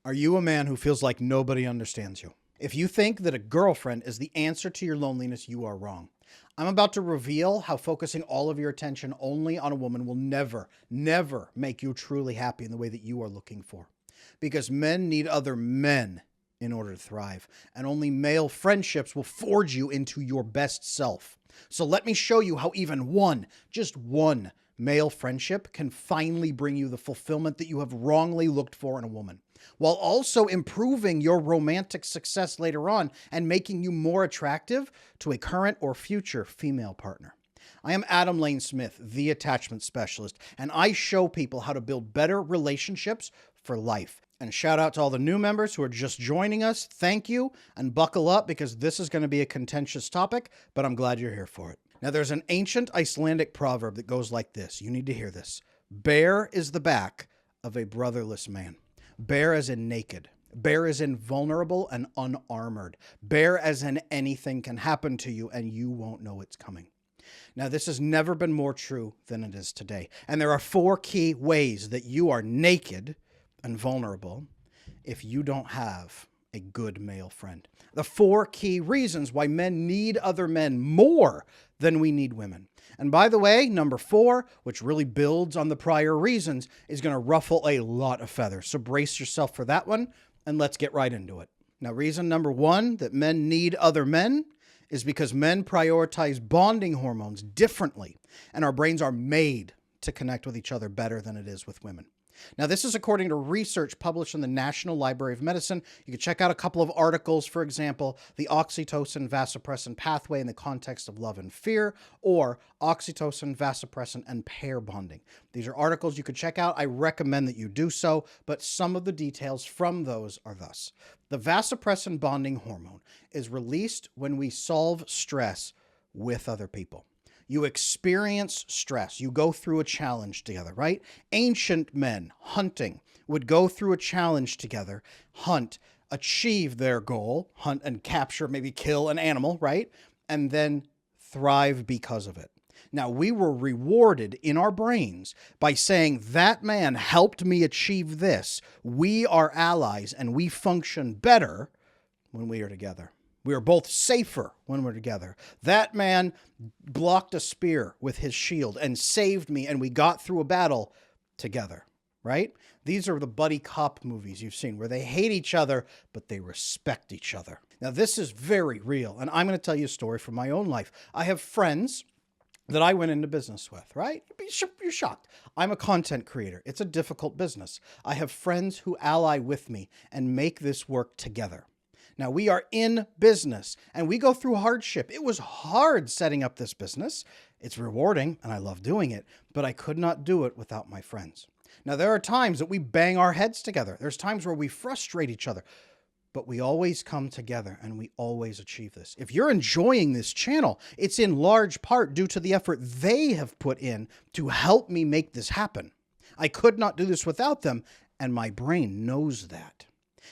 Are you a man who feels like nobody understands you? If you think that a girlfriend is the answer to your loneliness, you are wrong. I'm about to reveal how focusing all of your attention only on a woman will never, never make you truly happy in the way that you are looking for. Because men need other men in order to thrive, and only male friendships will forge you into your best self. So let me show you how even one, just one, male friendship can finally bring you the fulfillment that you have wrongly looked for in a woman, while also improving your romantic success later on and making you more attractive to a current or future female partner. I am Adam Lane Smith, the attachment specialist, and I show people how to build better relationships for life. And shout out to all the new members who are just joining us. Thank you, and buckle up because this is going to be a contentious topic, but I'm glad you're here for it. Now, there's an ancient Icelandic proverb that goes like this. You need to hear this. Bare is the back of a brotherless man. Bare as in naked. Bare as in vulnerable and unarmored. Bare as in anything can happen to you and you won't know it's coming. Now, this has never been more true than it is today. And there are 4 key ways that you are naked and vulnerable if you don't have a good male friend. The 4 key reasons why men need other men more than we need women. And by the way, number 4, which really builds on the prior reasons, is going to ruffle a lot of feathers. So brace yourself for that one, and let's get right into it. Now, reason number 1 that men need other men is because men prioritize bonding hormones differently, and our brains are made to connect with each other better than it is with women. Now, this is according to research published in the National Library of Medicine. You can check out a couple of articles, for example, the oxytocin vasopressin pathway in the context of love and fear, or oxytocin, vasopressin, and pair bonding. These are articles you could check out. I recommend that you do so, but some of the details from those are thus. The vasopressin bonding hormone is released when we solve stress with other people. You experience stress. You go through a challenge together, right? Ancient men hunting would go through a challenge together, hunt, achieve their goal, hunt and capture, maybe kill an animal, right? And then thrive because of it. Now, we were rewarded in our brains by saying that man helped me achieve this. We are allies and we function better when we are together. We are both safer when we're together. That man blocked a spear with his shield and saved me, and we got through a battle together, right? These are the buddy cop movies you've seen where they hate each other, but they respect each other. Now, this is very real, and I'm going to tell you a story from my own life. I have friends that I went into business with, right? You're shocked. I'm a content creator. It's a difficult business. I have friends who ally with me and make this work together. Now, we are in business and we go through hardship. It was hard setting up this business. It's rewarding and I love doing it, but I could not do it without my friends. Now, there are times that we bang our heads together. There's times where we frustrate each other, but we always come together and we always achieve this. If you're enjoying this channel, it's in large part due to the effort they have put in to help me make this happen. I could not do this without them, and my brain knows that.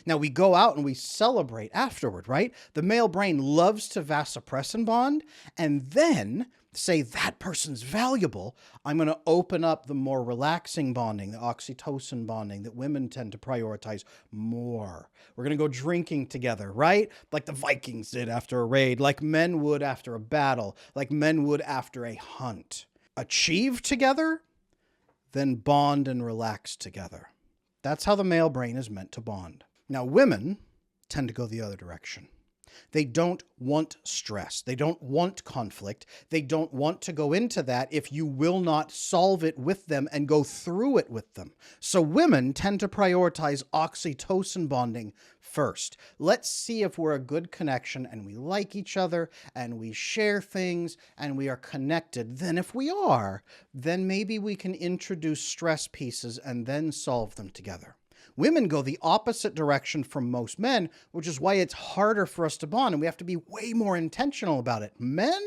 Now, we go out and we celebrate afterward, right? The male brain loves to vasopressin bond and then say that person's valuable. I'm going to open up the more relaxing bonding, the oxytocin bonding that women tend to prioritize more. We're going to go drinking together, right? Like the Vikings did after a raid, like men would after a battle, like men would after a hunt. Achieve together, then bond and relax together. That's how the male brain is meant to bond. Now, women tend to go the other direction. They don't want stress. They don't want conflict. They don't want to go into that if you will not solve it with them and go through it with them. So women tend to prioritize oxytocin bonding first. Let's see if we're a good connection and we like each other and we share things and we are connected. Then if we are, then maybe we can introduce stress pieces and then solve them together. Women go the opposite direction from most men, which is why it's harder for us to bond, and we have to be way more intentional about it. Men,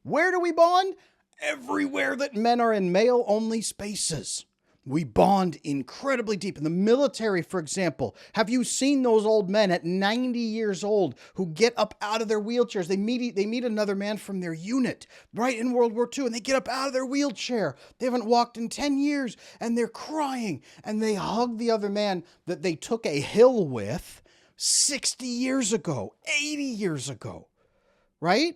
where do we bond? Everywhere that men are in male-only spaces. We bond incredibly deep. In the military, for example, have you seen those old men at 90 years old who get up out of their wheelchairs? They meet another man from their unit right in World War II, and they get up out of their wheelchair. They haven't walked in 10 years, and they're crying, and they hug the other man that they took a hill with 60 years ago, 80 years ago, right?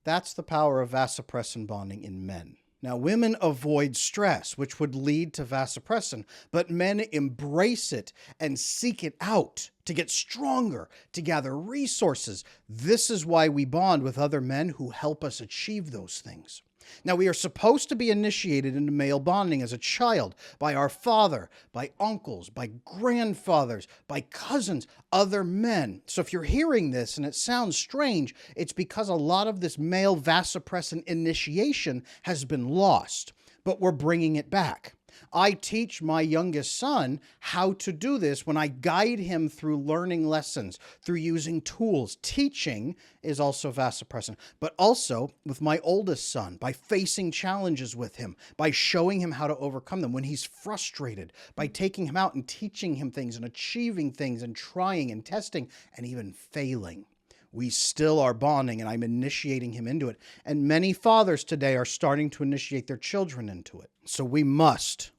That's the power of vasopressin bonding in men. Now, women avoid stress, which would lead to vasopressin, but men embrace it and seek it out to get stronger, to gather resources. This is why we bond with other men who help us achieve those things. Now, we are supposed to be initiated into male bonding as a child by our father, by uncles, by grandfathers, by cousins, other men. So if you're hearing this and it sounds strange, it's because a lot of this male vasopressin initiation has been lost, but we're bringing it back. I teach my youngest son how to do this when I guide him through learning lessons, through using tools. Teaching is also vasopressin, but also with my oldest son, by facing challenges with him, by showing him how to overcome them when he's frustrated, by taking him out and teaching him things and achieving things and trying and testing and even failing. We still are bonding, and I'm initiating him into it. And many fathers today are starting to initiate their children into it. So we must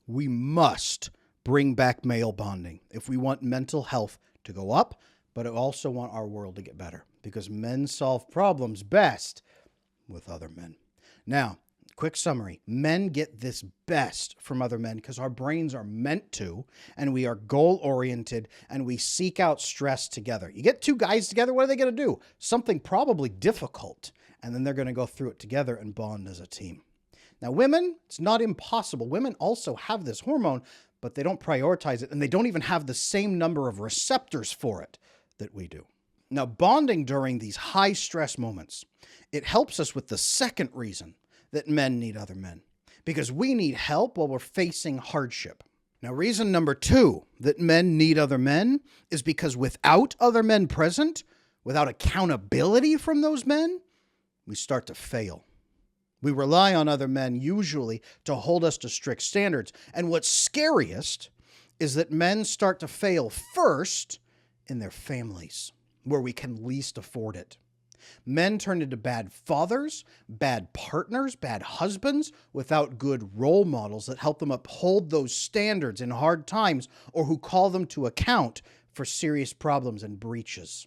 bring back male bonding if we want mental health to go up, but I also want our world to get better, because men solve problems best with other men. Now, quick summary. Men get this best from other men because our brains are meant to, and we are goal-oriented, and we seek out stress together. You get two guys together, what are they going to do? Something probably difficult, and then they're going to go through it together and bond as a team. Now, women, it's not impossible. Women also have this hormone, but they don't prioritize it, and they don't even have the same number of receptors for it that we do. Now, bonding during these high-stress moments, it helps us with the second reason that men need other men, because we need help while we're facing hardship. Now, reason number 2 that men need other men is because without other men present, without accountability from those men, we start to fail. We rely on other men usually to hold us to strict standards. And what's scariest is that men start to fail first in their families, where we can least afford it. Men turn into bad fathers, bad partners, bad husbands, without good role models that help them uphold those standards in hard times, or who call them to account for serious problems and breaches.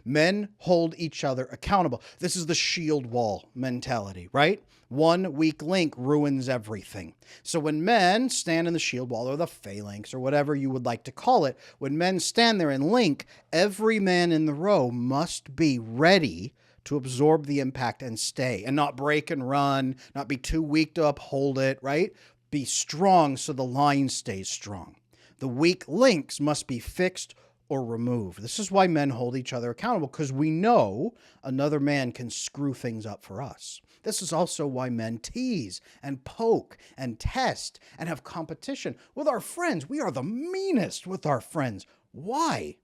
Men hold each other accountable. This is the shield wall mentality, right? One weak link ruins everything. So when men stand in the shield wall, or the phalanx, or whatever you would like to call it, when men stand there and link, every man in the row must be ready to absorb the impact and stay, and not break and run, not be too weak to uphold it, right? Be strong so the line stays strong. The weak links must be fixed or removed. This is why men hold each other accountable, because we know another man can screw things up for us. This is also why men tease and poke and test and have competition with our friends. We are the meanest with our friends. Why?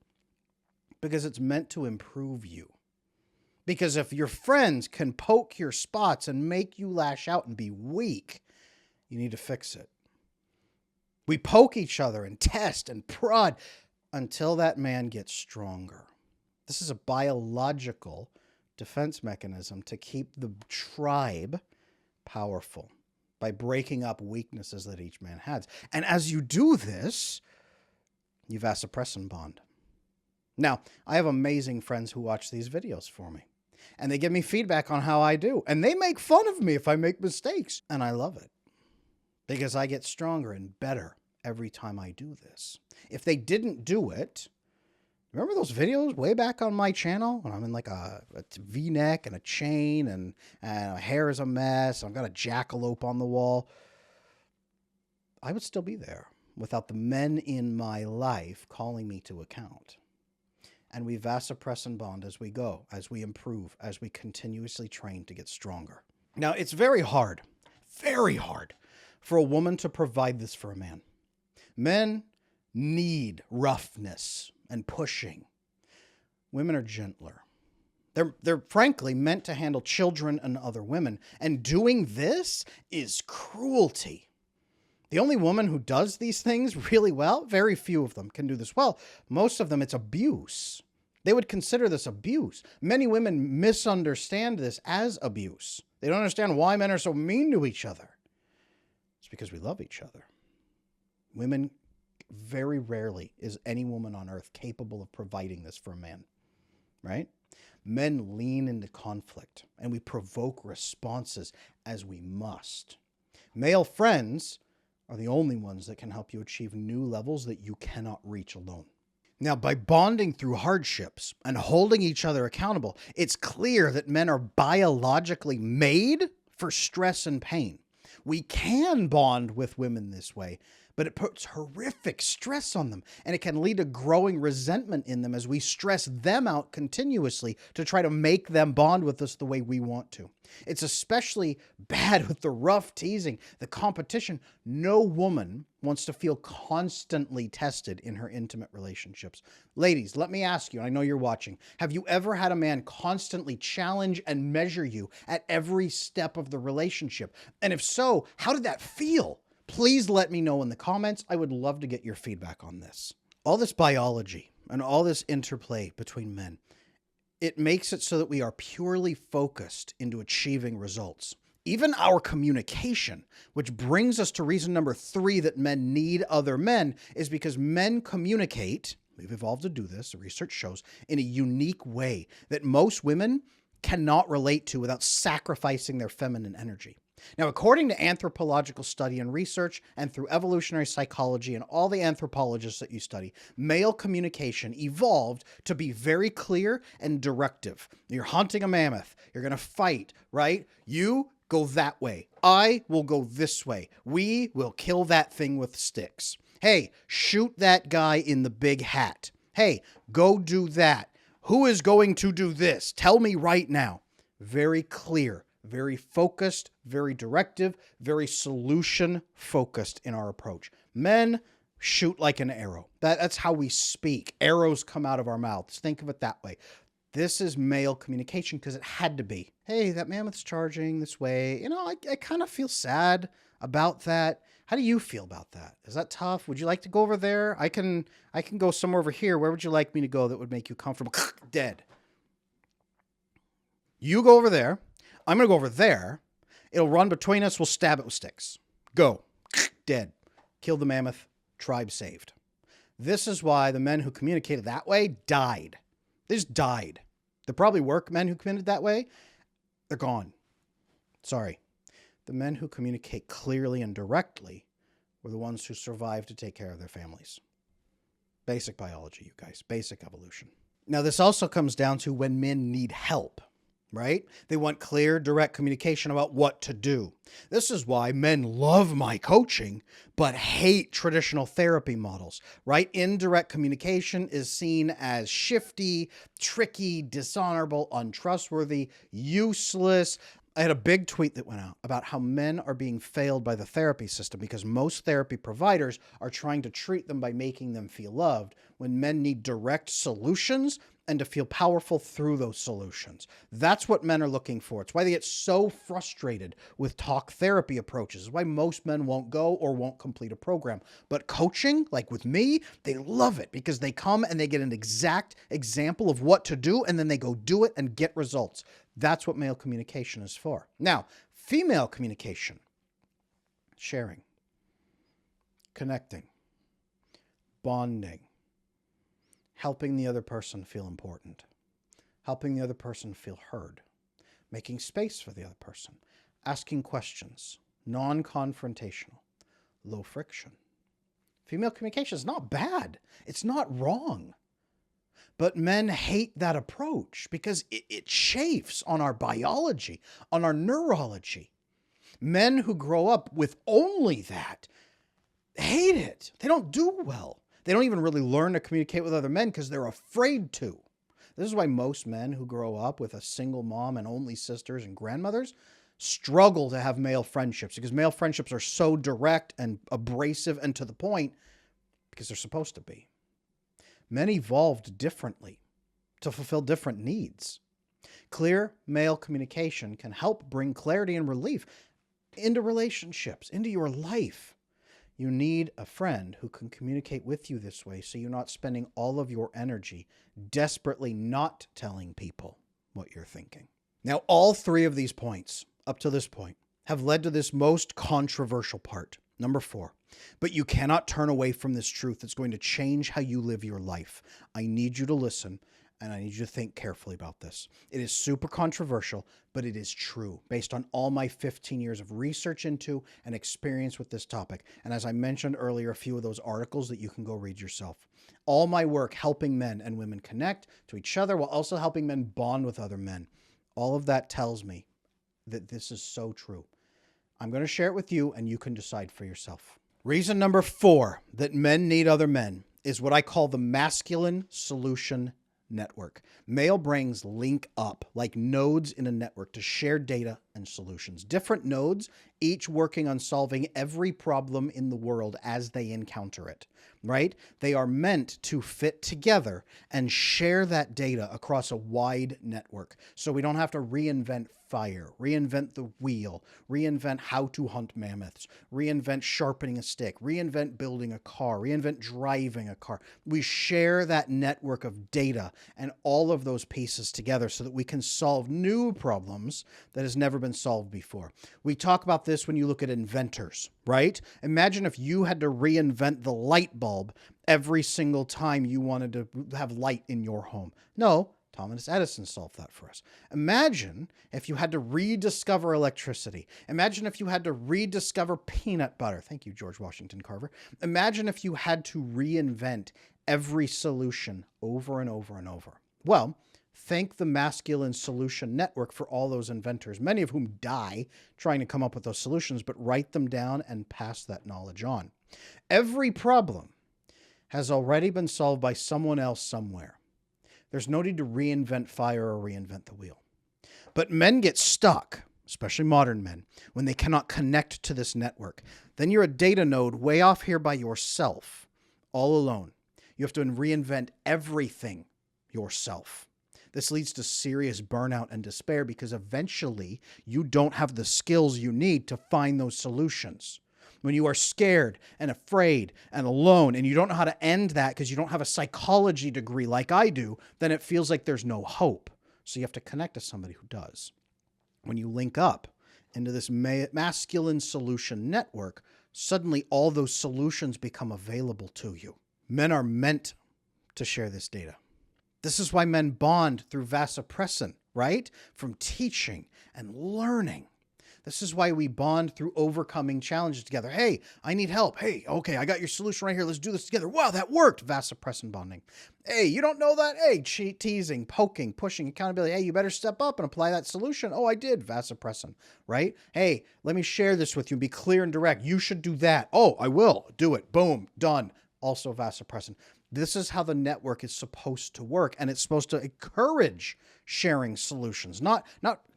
Because it's meant to improve you. Because if your friends can poke your spots and make you lash out and be weak, you need to fix it. We poke each other and test and prod until that man gets stronger. This is a biological defense mechanism to keep the tribe powerful by breaking up weaknesses that each man has. And as you do this, you vasopressin bond. Now, I have amazing friends who watch these videos for me, and they give me feedback on how I do, and they make fun of me if I make mistakes, and I love it because I get stronger and better every time I do this. If they didn't do it, remember those videos way back on my channel when I'm in like a V-neck and a chain and my hair is a mess, I've got a jackalope on the wall, I would still be there without the men in my life calling me to account. And we vasopressin bond as we go, as we improve, as we continuously train to get stronger. Now, it's very hard for a woman to provide this for a man. Men need roughness and pushing. Women are gentler. They're frankly meant to handle children and other women. And doing this is cruelty. The only woman who does these things really well, very few of them can do this well. Most of them, it's abuse. They would consider this abuse. Many women misunderstand this as abuse. They don't understand why men are so mean to each other. It's because we love each other. Women, very rarely is any woman on earth capable of providing this for a man, right? Men lean into conflict, and we provoke responses as we must. Male friends are the only ones that can help you achieve new levels that you cannot reach alone. Now, by bonding through hardships and holding each other accountable, it's clear that men are biologically made for stress and pain. We can bond with women this way, but it puts horrific stress on them, and it can lead to growing resentment in them as we stress them out continuously to try to make them bond with us the way we want to. It's especially bad with the rough teasing, the competition. No woman wants to feel constantly tested in her intimate relationships. Ladies, let me ask you, and I know you're watching, have you ever had a man constantly challenge and measure you at every step of the relationship? And if so, how did that feel? Please let me know in the comments. I would love to get your feedback on this. All this biology and all this interplay between men, it makes it so that we are purely focused into achieving results. Even our communication, which brings us to reason number 3 that men need other men, is because men communicate, we've evolved to do this, the research shows, in a unique way that most women cannot relate to without sacrificing their feminine energy. Now, according to anthropological study and research, and through evolutionary psychology and all the anthropologists that you study, male communication evolved to be very clear and directive. You're hunting a mammoth. You're going to fight, right? You go that way. I will go this way. We will kill that thing with sticks. Hey, shoot that guy in the big hat. Hey, go do that. Who is going to do this? Tell me right now. Very clear. Very focused, very directive, very solution-focused in our approach. Men shoot like an arrow. That's how we speak. Arrows come out of our mouths. Think of it that way. This is male communication because it had to be. Hey, that mammoth's charging this way. You know, I kind of feel sad about that. How do you feel about that? Is that tough? Would you like to go over there? I can go somewhere over here. Where would you like me to go that would make you comfortable? Dead. You go over there. I'm going to go over there. It'll run between us. We'll stab it with sticks. Go. Dead. Kill the mammoth. Tribe saved. This is why the men who communicated that way died. They just died. There probably were men who communicated that way. They're gone. Sorry. The men who communicate clearly and directly were the ones who survived to take care of their families. Basic biology, you guys. Basic evolution. Now, this also comes down to when men need help. Right? They want clear, direct communication about what to do. This is why men love my coaching, but hate traditional therapy models, right? Indirect communication is seen as shifty, tricky, dishonorable, untrustworthy, useless. I had a big tweet that went out about how men are being failed by the therapy system because most therapy providers are trying to treat them by making them feel loved when men need direct solutions and to feel powerful through those solutions. That's what men are looking for. It's why they get so frustrated with talk therapy approaches. It's why most men won't go or won't complete a program. But coaching, like with me, they love it because they come and they get an exact example of what to do, and then they go do it and get results. That's what male communication is for. Now, female communication, sharing, connecting, bonding, helping the other person feel important, helping the other person feel heard, making space for the other person, asking questions, non-confrontational, low friction. Female communication is not bad. It's not wrong. But men hate that approach because it chafes on our biology, on our neurology. Men who grow up with only that hate it. They don't do well. They don't even really learn to communicate with other men because they're afraid to. This is why most men who grow up with a single mom and only sisters and grandmothers struggle to have male friendships because male friendships are so direct and abrasive and to the point because they're supposed to be. Men evolved differently to fulfill different needs. Clear male communication can help bring clarity and relief into relationships, into your life. You need a friend who can communicate with you this way so you're not spending all of your energy desperately not telling people what you're thinking. Now, all three of these points, up to this point, have led to this most controversial part. Number 4, but you cannot turn away from this truth that's going to change how you live your life. I need you to listen, and I need you to think carefully about this. It is super controversial, but it is true based on all my 15 years of research into and experience with this topic. And as I mentioned earlier, a few of those articles that you can go read yourself. All my work helping men and women connect to each other while also helping men bond with other men. All of that tells me that this is so true. I'm going to share it with you, and you can decide for yourself. Reason number 4 that men need other men is what I call the masculine solution network. Male brains link up like nodes in a network to share data and solutions. Different nodes, each working on solving every problem in the world as they encounter it, right? They are meant to fit together and share that data across a wide network. So we don't have to reinvent fire, reinvent the wheel, reinvent how to hunt mammoths, reinvent sharpening a stick, reinvent building a car, reinvent driving a car. We share that network of data and all of those pieces together so that we can solve new problems that has never been solved before. We talk about this when you look at inventors, right? Imagine if you had to reinvent the light bulb every single time you wanted to have light in your home. No, Thomas Edison solved that for us. Imagine if you had to rediscover electricity. Imagine if you had to rediscover peanut butter. Thank you, George Washington Carver. Imagine if you had to reinvent every solution over and over and over. Well, thank the masculine solution network for all those inventors, many of whom die trying to come up with those solutions, but write them down and pass that knowledge on. Every problem has already been solved by someone else somewhere. There's no need to reinvent fire or reinvent the wheel. But men get stuck, especially modern men, when they cannot connect to this network. Then you're a data node way off here by yourself, all alone. You have to reinvent everything yourself. This leads to serious burnout and despair because eventually you don't have the skills you need to find those solutions. When you are scared and afraid and alone and you don't know how to end that because you don't have a psychology degree like I do, then it feels like there's no hope. So you have to connect to somebody who does. When you link up into this masculine solution network, suddenly all those solutions become available to you. Men are meant to share this data. This is why men bond through vasopressin, right? From teaching and learning. This is why we bond through overcoming challenges together. Hey, I need help. Hey, okay, I got your solution right here. Let's do this together. Wow, that worked. Vasopressin bonding. Hey, you don't know that? Hey, teasing, poking, pushing, accountability. Hey, you better step up and apply that solution. Oh, I did. Vasopressin, right? Hey, let me share this with you and be clear and direct. You should do that. Oh, I will. Do it. Boom. Done. Also vasopressin. This is how the network is supposed to work, and it's supposed to encourage sharing solutions, not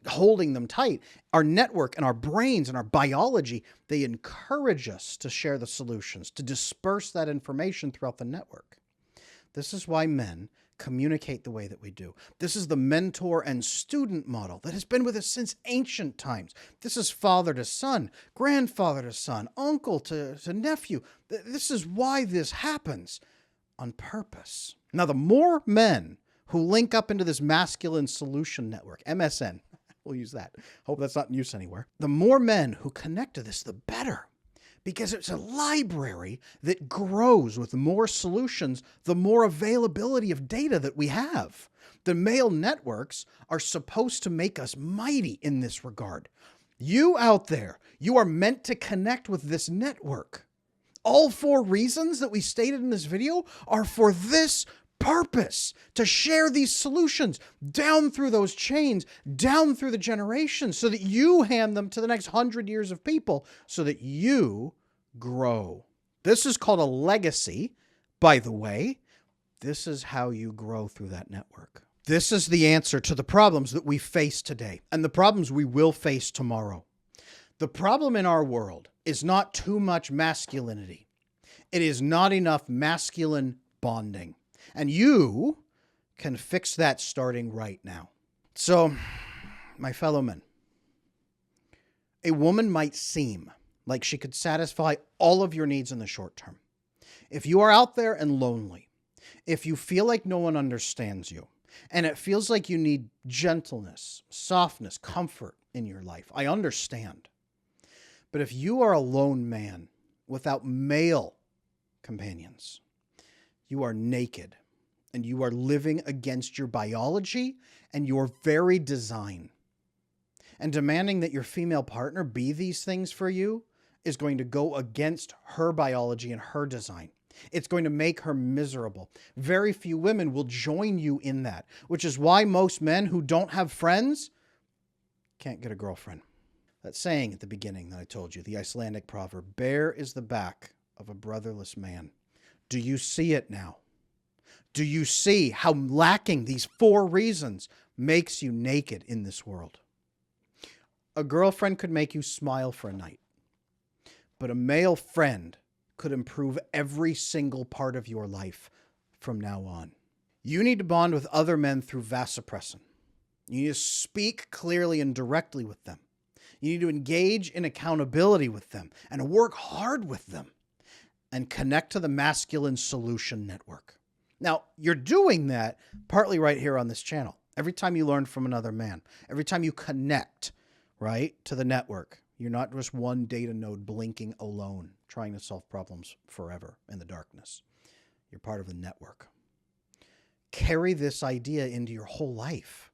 holding them tight. Our network and our brains and our biology, they encourage us to share the solutions, to disperse that information throughout the network. This is why men communicate the way that we do. This is the mentor and student model that has been with us since ancient times. This is father to son, grandfather to son, uncle to nephew. This is why this happens. On purpose. Now, the more men who link up into this masculine solution network, MSN, we'll use that. Hope that's not in use anywhere. The more men who connect to this, the better. Because it's a library that grows with more solutions, the more availability of data that we have. The male networks are supposed to make us mighty in this regard. You out there, you are meant to connect with this network. All 4 reasons that we stated in this video are for this purpose, to share these solutions down through those chains, down through the generations, so that you hand them to the next 100 years of people, so that you grow. This is called a legacy, by the way. This is how you grow through that network. This is the answer to the problems that we face today and the problems we will face tomorrow. The problem in our world is not too much masculinity. It is not enough masculine bonding. And you can fix that starting right now. So, my fellow men, a woman might seem like she could satisfy all of your needs in the short term. If you are out there and lonely, if you feel like no one understands you, and it feels like you need gentleness, softness, comfort in your life, I understand. But if you are a lone man without male companions, you are naked and you are living against your biology and your very design. And demanding that your female partner be these things for you is going to go against her biology and her design. It's going to make her miserable. Very few women will join you in that, which is why most men who don't have friends can't get a girlfriend. That saying at the beginning that I told you, the Icelandic proverb, bare is the back of a brotherless man. Do you see it now? Do you see how lacking these 4 reasons makes you naked in this world? A girlfriend could make you smile for a night, but a male friend could improve every single part of your life from now on. You need to bond with other men through vasopressin. You need to speak clearly and directly with them. You need to engage in accountability with them and work hard with them and connect to the Masculine Solution Network. Now, you're doing that partly right here on this channel. Every time you learn from another man, every time you connect, right, to the network, you're not just one data node blinking alone, trying to solve problems forever in the darkness. You're part of the network. Carry this idea into your whole life.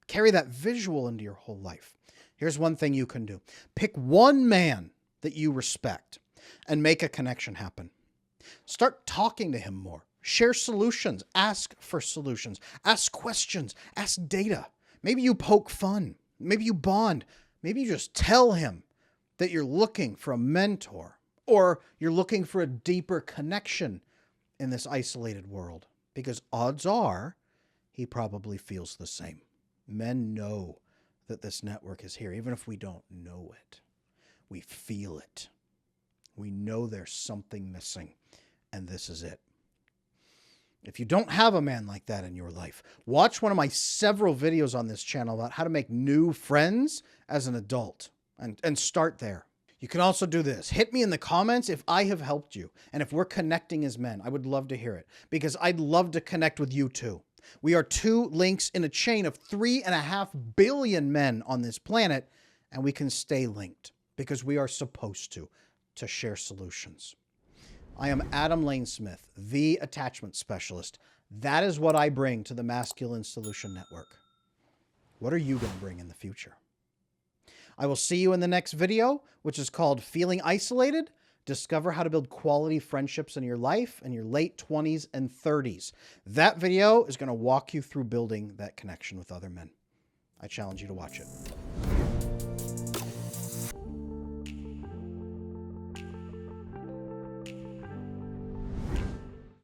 Carry that visual into your whole life. Here's one thing you can do. Pick one man that you respect and make a connection happen. Start talking to him more. Share solutions. Ask for solutions. Ask questions. Ask data. Maybe you poke fun. Maybe you bond. Maybe you just tell him that you're looking for a mentor or you're looking for a deeper connection in this isolated world, because odds are he probably feels the same. Men know that this network is here, even if we don't know it. We feel it. We know there's something missing, and this is it. If you don't have a man like that in your life, watch one of my several videos on this channel about how to make new friends as an adult and start there. You can also do this. Hit me in the comments if I have helped you and if we're connecting as men. I would love to hear it because I'd love to connect with you too. We are 2 links in a chain of 3.5 billion men on this planet, and we can stay linked because we are supposed to share solutions. I am Adam Lane Smith, the attachment specialist. That is what I bring to the Masculine Solution Network. What are you going to bring in the future? I will see you in the next video, which is called Feeling Isolated. Discover how to build quality friendships in your life in your late 20s and 30s. That video is going to walk you through building that connection with other men. I challenge you to watch it.